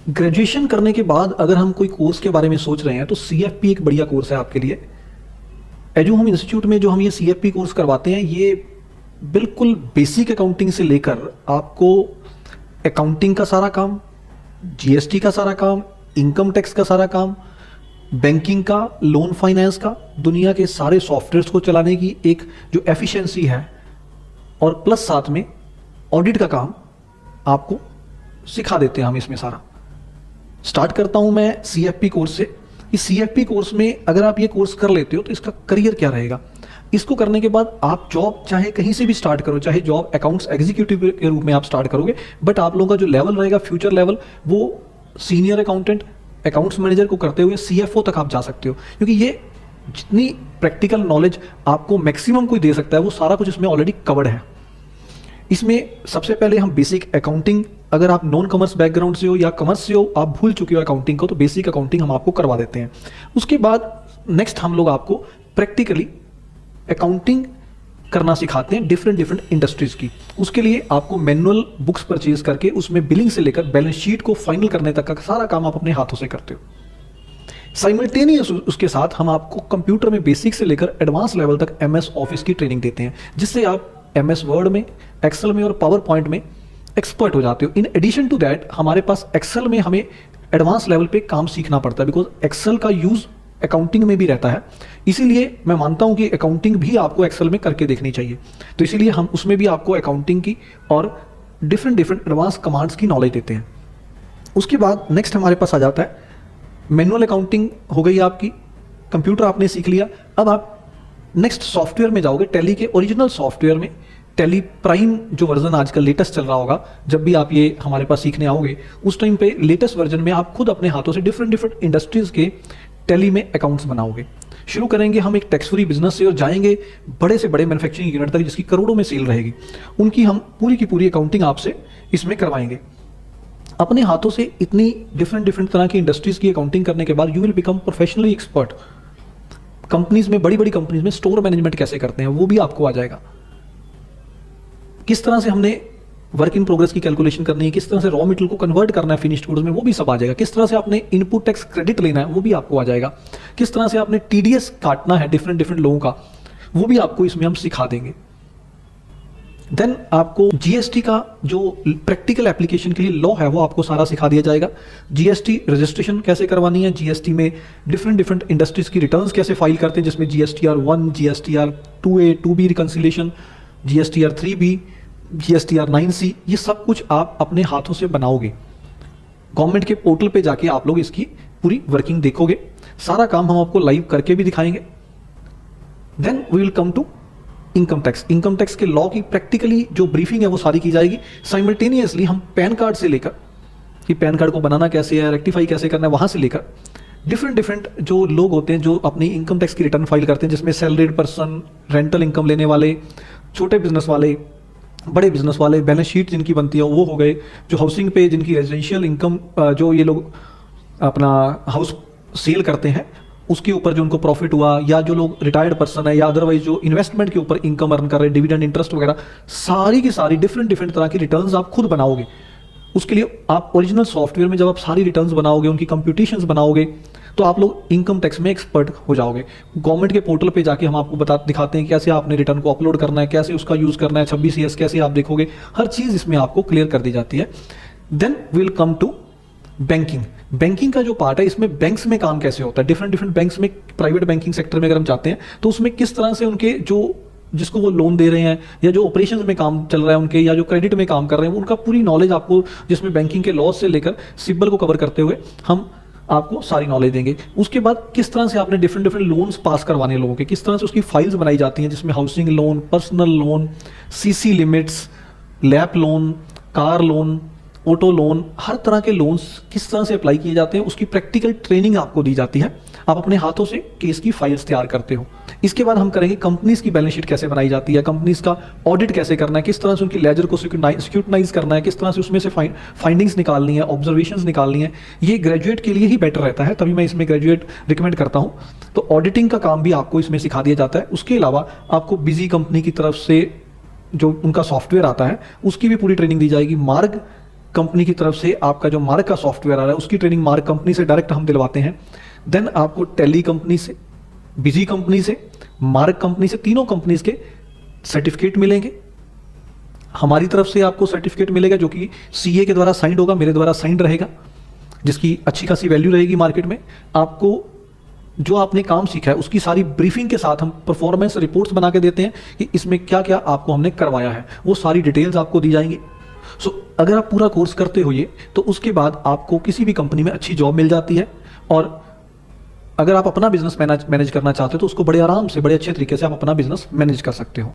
Graduation करने के बाद अगर हम कोई कोर्स के बारे में सोच रहे हैं तो CFP एक बढ़िया कोर्स है आपके लिए। एजू होम इंस्टीट्यूट में जो हम ये CFP कोर्स करवाते हैं, ये बिल्कुल बेसिक अकाउंटिंग से लेकर आपको अकाउंटिंग का सारा काम, GST का सारा काम, इनकम टैक्स का सारा काम, बैंकिंग का, लोन फाइनेंस का, दुनिया के सारे सॉफ्टवेयर्स को चलाने की एक जो एफिशिएंसी है, और प्लस साथ में ऑडिट का काम आपको सिखा देते हैं हम इसमें सारा। स्टार्ट करता हूं मैं CFP कोर्स से। इस CFP कोर्स में अगर आप ये कोर्स कर लेते हो तो इसका करियर क्या रहेगा। इसको करने के बाद आप जॉब चाहे कहीं से भी स्टार्ट करो, चाहे जॉब अकाउंट्स एग्जीक्यूटिव के रूप में आप स्टार्ट करोगे, बट आप लोगों का जो लेवल रहेगा फ्यूचर लेवल, वो सीनियर अकाउंटेंट, अकाउंट्स मैनेजर को करते हुए CFO तक आप जा सकते हो। क्योंकि ये जितनी प्रैक्टिकल नॉलेज आपको मैक्सिमम कोई दे सकता है वो सारा कुछ इसमें ऑलरेडी कवर्ड है। इसमें सबसे पहले हम बेसिक अकाउंटिंग, अगर आप नॉन कॉमर्स बैकग्राउंड से हो या कॉमर्स से हो, आप भूल चुके हो अकाउंटिंग को, तो बेसिक अकाउंटिंग हम आपको करवा देते हैं। उसके बाद नेक्स्ट हम लोग आपको प्रैक्टिकली अकाउंटिंग करना सिखाते हैं डिफरेंट इंडस्ट्रीज की। उसके लिए आपको मैनुअल बुक्स परचेज करके उसमें बिलिंग से लेकर बैलेंस शीट को फाइनल करने तक का सारा काम आप अपने हाथों से करते हो। साइमल्टेनियस उसके साथ हम आपको कंप्यूटर में बेसिक से लेकर एडवांस लेवल तक MS ऑफिस की ट्रेनिंग देते हैं, जिससे आप MS वर्ड में, एक्सेल में और पावर पॉइंट में एक्सपर्ट हो जाते हो। इन एडिशन टू दैट हमारे पास एक्सेल में हमें एडवांस लेवल पे काम सीखना पड़ता है, बिकॉज एक्सेल का यूज अकाउंटिंग में भी रहता है। इसीलिए मैं मानता हूं कि अकाउंटिंग भी आपको एक्सेल में करके देखनी चाहिए। तो इसीलिए हम उसमें भी आपको अकाउंटिंग की और डिफरेंट एडवांस कमांड्स की नॉलेज देते हैं। उसके बाद नेक्स्ट हमारे पास आ जाता है मैनुअल अकाउंटिंग। हो गई आपकी, कंप्यूटर आपने सीख लिया। अब आप नेक्स्ट सॉफ्टवेयर में जाओगे, टैली के ओरिजिनल सॉफ्टवेयर में। टैली प्राइम जो वर्जन आजकल लेटेस्ट चल रहा होगा, जब भी आप ये हमारे पास सीखने आओगे उस टाइम पे लेटेस्ट वर्जन में आप खुद अपने हाथों से डिफरेंट इंडस्ट्रीज के टैली में अकाउंट्स बनाओगे। शुरू करेंगे हम एक टैक्स फ्री बिजनेस से और जाएंगे बड़े से बड़े मैन्युफैक्चरिंग यूनिट तक जिसकी करोड़ों में सेल रहेगी। उनकी हम पूरी की पूरी अकाउंटिंग आपसे इसमें करवाएंगे। अपने हाथों से इतनी डिफरेंट तरह की इंडस्ट्रीज की अकाउंटिंग करने के बाद you will become professionally expert. Companies में, बड़ी कंपनीज में स्टोर मैनेजमेंट कैसे करते हैं वो भी आपको आ जाएगा। किस तरह से हमने वर्क इन प्रोग्रेस की कैलकुलेशन करनी है, किस तरह से रॉ मटेरियल को कन्वर्ट करना है फिनिश्ड गुड्स में, वो भी सब आ जाएगा। किस तरह से आपने इनपुट टैक्स क्रेडिट लेना है वो भी आपको आ जाएगा। किस तरह से आपने TDS काटना है डिफरेंट लोगों का, वो भी आपको इसमें हम सिखा देंगे। देन आपको GST का जो प्रैक्टिकल एप्लीकेशन के लिए लॉ है वो आपको सारा सिखा दिया जाएगा। GST रजिस्ट्रेशन कैसे करवानी है, GST में डिफरेंट इंडस्ट्रीज की रिटर्न्स कैसे फाइल करते हैं, जिसमें GSTR 1, GSTR 2A 2B reconciliation, GSTR 3B, GSTR 9C, ये सब कुछ आप अपने हाथों से बनाओगे। गवर्नमेंट के पोर्टल पे जाके आप लोग इसकी पूरी वर्किंग देखोगे। सारा काम हम आपको लाइव करके भी दिखाएंगे। Then we will come to income tax. Income tax के लॉ की प्रैक्टिकली जो ब्रीफिंग है वो सारी की जाएगी। साइमल्टेनियसली हम पैन कार्ड से लेकर कि पैन कार्ड को बनाना कैसे है, रेक्टिफाई कैसे करना है, वहां से लेकर डिफरेंट जो लोग होते हैं जो अपनी इनकम टैक्स की रिटर्न फाइल करते हैं, जिसमें सैलरीड पर्सन, रेंटल इनकम लेने वाले, छोटे बिजनेस वाले, बड़े बिजनेस वाले, बैलेंस शीट जिनकी बनती है वो हो गए, जो हाउसिंग पे जिनकी रेजिडेंशियल इनकम, जो ये लोग अपना हाउस सेल करते हैं उसके ऊपर जो उनको प्रॉफिट हुआ, या जो लोग रिटायर्ड पर्सन है, या अदरवाइज जो इन्वेस्टमेंट के ऊपर इनकम अर्न कर रहे हैं, डिविडेंड इंटरेस्ट वगैरह, सारी की सारी डिफरेंट तरह की रिटर्न्स आप खुद बनाओगे। उसके लिए आप ओरिजिनल सॉफ्टवेयर में जब आप सारी रिटर्न्स बनाओगे, उनकी कंप्यूटेशंस बनाओगे, तो आप लोग इनकम टैक्स में एक्सपर्ट हो जाओगे। गवर्नमेंट के पोर्टल पे जाके हम आपको दिखाते हैं कैसे आपने रिटर्न को अपलोड करना है, कैसे उसका यूज करना है, 26CS कैसे आप देखोगे, हर चीज इसमें आपको क्लियर कर दी जाती है। Then will come to banking. Banking का जो पार्ट है, इसमें बैंक्स में काम कैसे होता है, डिफरेंट बैंक्स में, प्राइवेट बैंकिंग सेक्टर में अगर हम जाते हैं तो उसमें किस तरह से उनके जो जिसको वो लोन दे रहे हैं, या जो ऑपरेशंस में काम चल रहा है उनके, या जो क्रेडिट में काम कर रहे हैं, उनका पूरी नॉलेज आपको, जिसमें बैंकिंग के लॉज से लेकर सिब्बल को कवर करते हुए हम आपको सारी नॉलेज देंगे। उसके बाद किस तरह से आपने डिफरेंट लोन्स पास करवाने लोगों के, किस तरह से उसकी फाइल्स बनाई जाती हैं, जिसमें housing loan, personal loan, CC limits, LAP loan, car loan, auto loan, हर तरह के लोन्स किस तरह से अप्लाई किए जाते हैं उसकी प्रैक्टिकल ट्रेनिंग आपको दी जाती है। आप अपने हाथों से केस की फाइल्स तैयार करते हो। इसके बाद हम करेंगे कंपनीज की बैलेंस शीट कैसे बनाई जाती है, कंपनीज का ऑडिट कैसे करना है, किस तरह से उनकी लेजर को स्क्रूटनाइज करना है, किस तरह से उसमें से फाइंडिंग्स निकालनी है, ऑब्जर्वेशंस निकालनी है। ये ग्रेजुएट के लिए ही बेटर रहता है, तभी मैं इसमें ग्रेजुएट रिकमेंड करता हूँ। तो ऑडिटिंग का काम भी आपको इसमें सिखा दिया जाता है। उसके अलावा आपको बिजी कंपनी की तरफ से जो उनका सॉफ्टवेयर आता है उसकी भी पूरी ट्रेनिंग दी जाएगी। मार्ग कंपनी की तरफ से आपका जो मार्क का सॉफ्टवेयर आ रहा है उसकी ट्रेनिंग मार्क कंपनी से डायरेक्ट हम दिलवाते हैं। देन आपको टैली कंपनी से, बिजी कंपनी से, मार्क कंपनी से, तीनों कंपनीज के सर्टिफिकेट मिलेंगे। हमारी तरफ से आपको सर्टिफिकेट मिलेगा जो कि सीए के द्वारा साइंड होगा, मेरे द्वारा साइंड रहेगा, जिसकी अच्छी खासी वैल्यू रहेगी मार्केट में। आपको जो आपने काम सीखा है उसकी सारी ब्रीफिंग के साथ हम परफॉर्मेंस रिपोर्ट्स बना के देते हैं कि इसमें क्या क्या आपको हमने करवाया है, वो सारी डिटेल्स आपको दी जाएंगी। सो अगर आप पूरा कोर्स करते हो ये, तो उसके बाद आपको किसी भी कंपनी में अच्छी जॉब मिल जाती है। और अगर आप अपना बिजनेस मैनेज करना चाहते हो तो उसको बड़े आराम से, बड़े अच्छे तरीके से आप अपना बिजनेस मैनेज कर सकते हो।